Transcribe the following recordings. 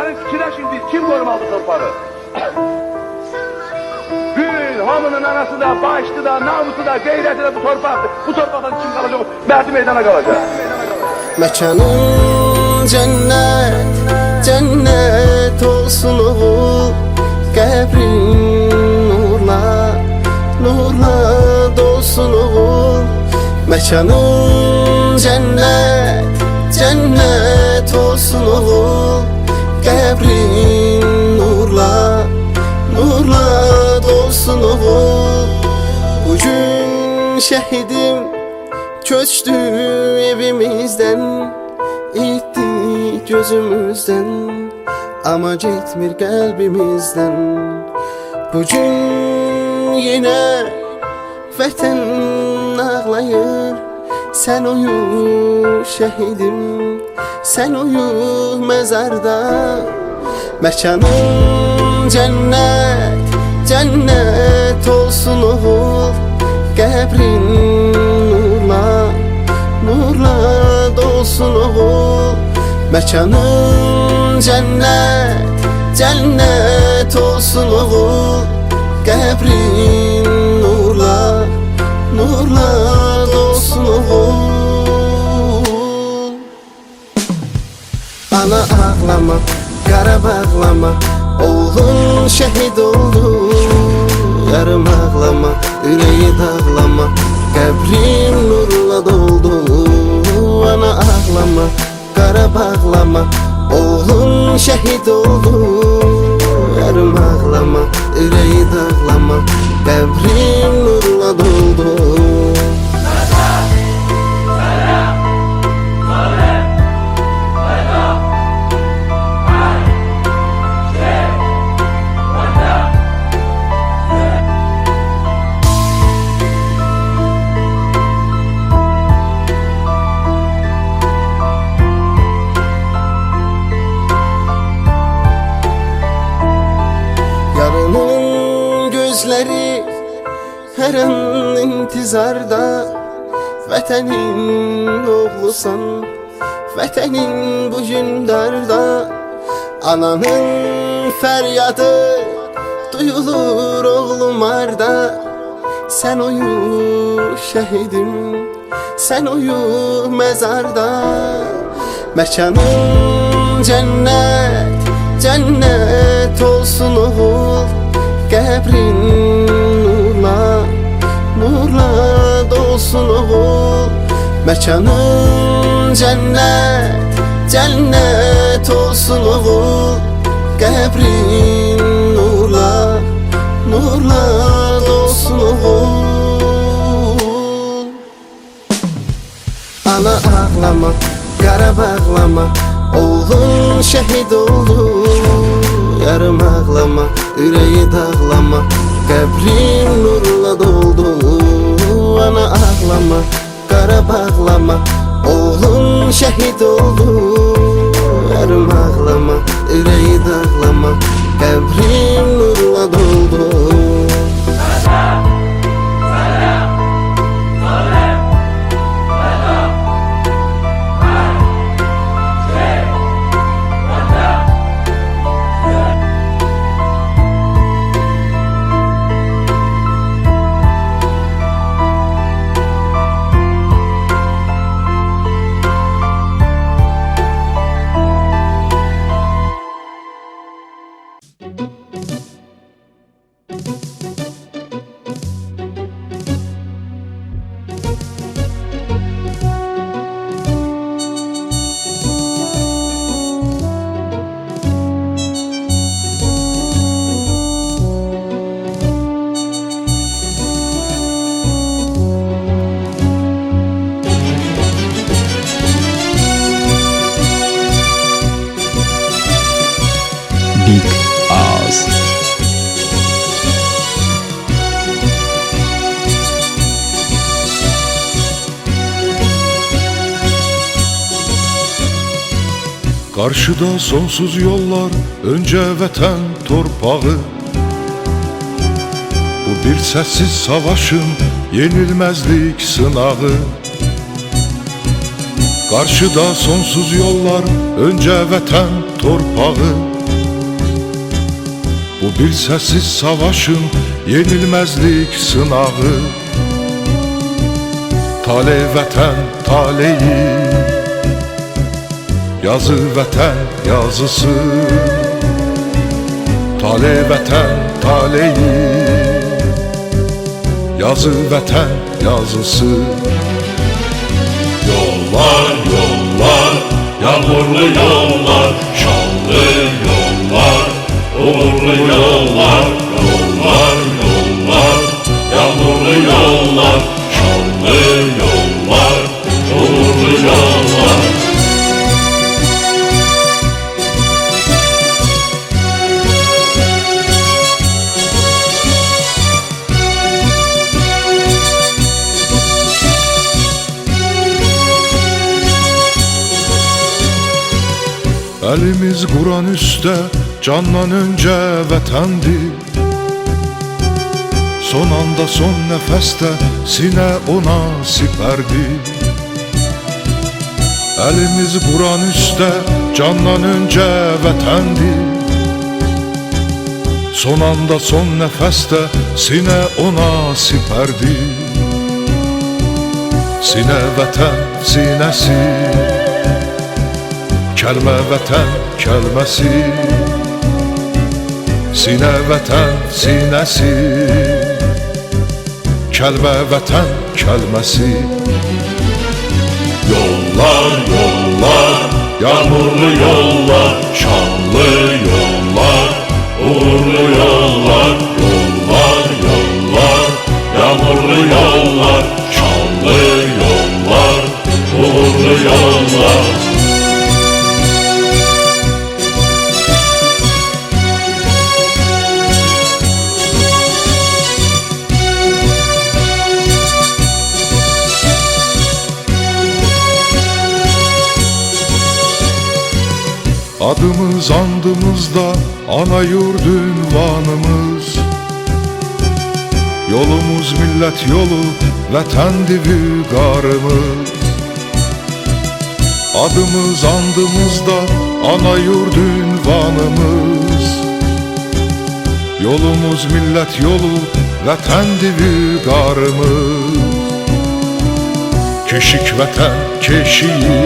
Yarın kireçin biz kim korumalı torpağı? Gün hamının anası da, başlı da, namusu da, gayreti de bu torpaktır. Bu torpaktan kim kalacak? Merdi meydana kalacak. Mekanın cennet, cennet olsun oğul. Qəbrin nurla, nurla dolsun oğul. Mekanın cennet, cennet olsun oğul. Qəbrin nurla, nurla dolsun oğul. Bugün şehidim köçtü evimizden, itti gözümüzden, ama gitmir kalbimizden. Bugün yine vətən ağlayır. Sen uyu şehidim, sen uyu mezarda. Mekanın cennet, cennet olsun oğul. Qəbrin nurla, nurla dolsun oğul. Mekanın cennet, cennet olsun oğul. Qəbrin nurla, nurla dolsun oğul. Ana ağlama, qara bağlama, oğlun şehit oldu. Yarım ağlama, yüreği dağlama, qəbrin nurla doldu. Ana ağlama, qara bağlama, oğlun şehit oldu. Yarım ağlama, yüreği dağlama, qəbrin nurla doldu. Yarının gözleri her an intizarda. Vətənin oğlusan, vətənin bugün darda. Ananın fəryadı duyulur oğlum arda. Sen uyu şehidim, sen uyu mezarda. Mekanın cennet, cennet olsun oğul. Qəbrin nurla, nurla dolsun oğul. Mekanın cennet, cennet olsun oğul. Qəbrin nurla, nurla dolsun oğul. Ana ağlama, qara bağlama, oğlun şehit oldu. Yarım ağlama, yüreği dağlama, qəbrin nurla doldu. Ana ağlama, qara bağlama, oğlun şehit oldu. Yarım ağlama, yüreği dağlama, qəbrin nurla doldu. Big Ağız. Karşıda sonsuz yollar, önce vətən torpağı. Bu bir sessiz savaşın yenilmezlik sınağı. Karşıda sonsuz yollar, önce vətən torpağı. Bu bir sessiz savaşın yenilmezlik sınağı. Tale vətən taleyi, yazı vətən yazısı. Tale vətən taleyi, yazı vətən yazısı. Yollar, yollar, yağmurlu yollar, şanlı yollar, uğurlu yollar. Yollar, yollar, yağmurlu yollar, şanlı yollar, uğurlu yollar. Elimiz Kur'an üstte, candan önce vətəndir. Son anda son nefeste, sine ona siperdir. Elimiz Kur'an üstte, candan önce vətəndir. Son anda son nefeste, sine ona siperdir. Sine vətən sinesi, kəlmə vətən kəlməsi. Sinə vətən sinəsi, kəlmə vətən kəlməsi. Yollar, yollar, yağmurlu yollar, şanlı yollar, uğurlu yollar. Yollar, yollar, yağmurlu yollar, şanlı yollar, uğurlu yollar. Adımız andımızda ana yurd ünvanımız. Yolumuz millet yolu, vətəndir vüqarımız. Adımız andımızda ana yurd ünvanımız. Yolumuz millet yolu, vətəndir vüqarımız. Keşik vətən keşiyi,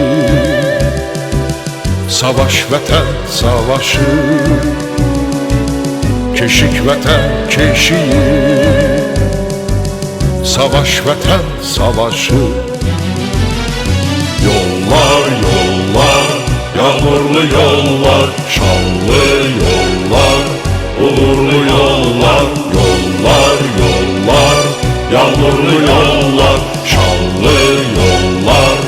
savaş vətən savaşı. Keşik vətən keşiyi, savaş vətən savaşı. Yollar, yollar, yağmurlu yollar, şanlı yollar, uğurlu yollar. Yollar, yollar, yağmurlu yollar, şanlı yollar,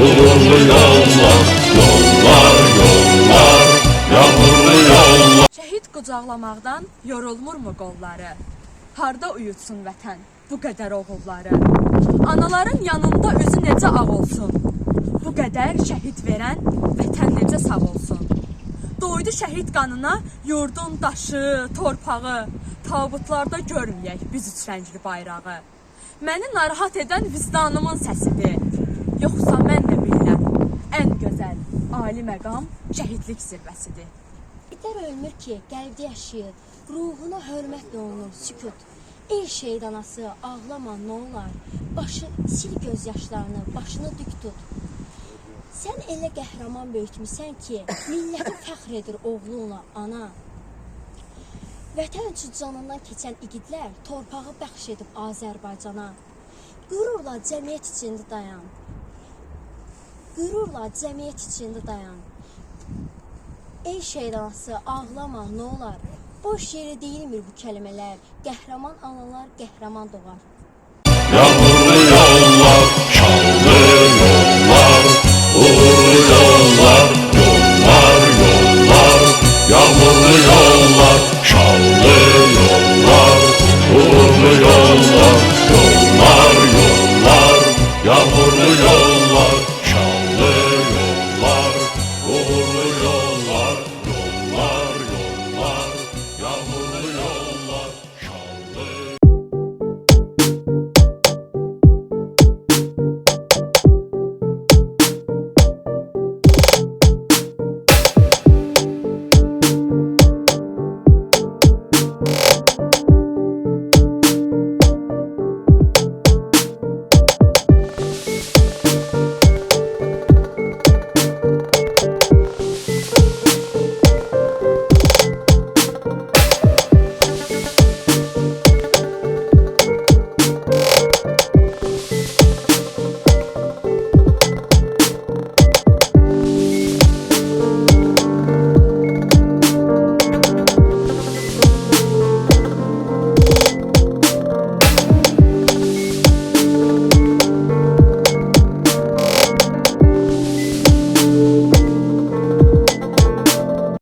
uğurlu yollar. Yollar, yollar, yağmurlu yollar. Şəhid qucaqlamaqdan yorulmurmu qolları? Harda uyutsun vətən bu qədər oğulları? Anaların yanında üzü necə ağ olsun? Bu qədər şəhid verən vətən necə sağ olsun? Doydu şəhid qanına yurdun daşı, torpağı. Tabutlarda görməyək biz üç rəngli bayrağı. Məni narahat edən vicdanımın səsidir. Yoxsa mən də bilirəm, ən gözəl, ali məqam şəhidlik zirvəsidir. İtər ölmür ki, qəlbdə yaşayır, ruhuna hörmətlə olunur sükut. Ey şəhid anası, ağlama nə olar, sil göz yaşlarını, başını dik tut. Sən elə qəhrəman böyütmüsən ki, milləti fəxr edir oğlunla ana. Vətən üçün canından keçən igidlər torpağı bəxş edib Azərbaycana. Qürurla cəmiyyət içində dayan. Qürurla cəmiyyət içində dayan. Ey şəhid anası, ağlama nə olar, boş yeri deyilmir bu kəlmələr. Qəhrəman analar qəhrəman doğar.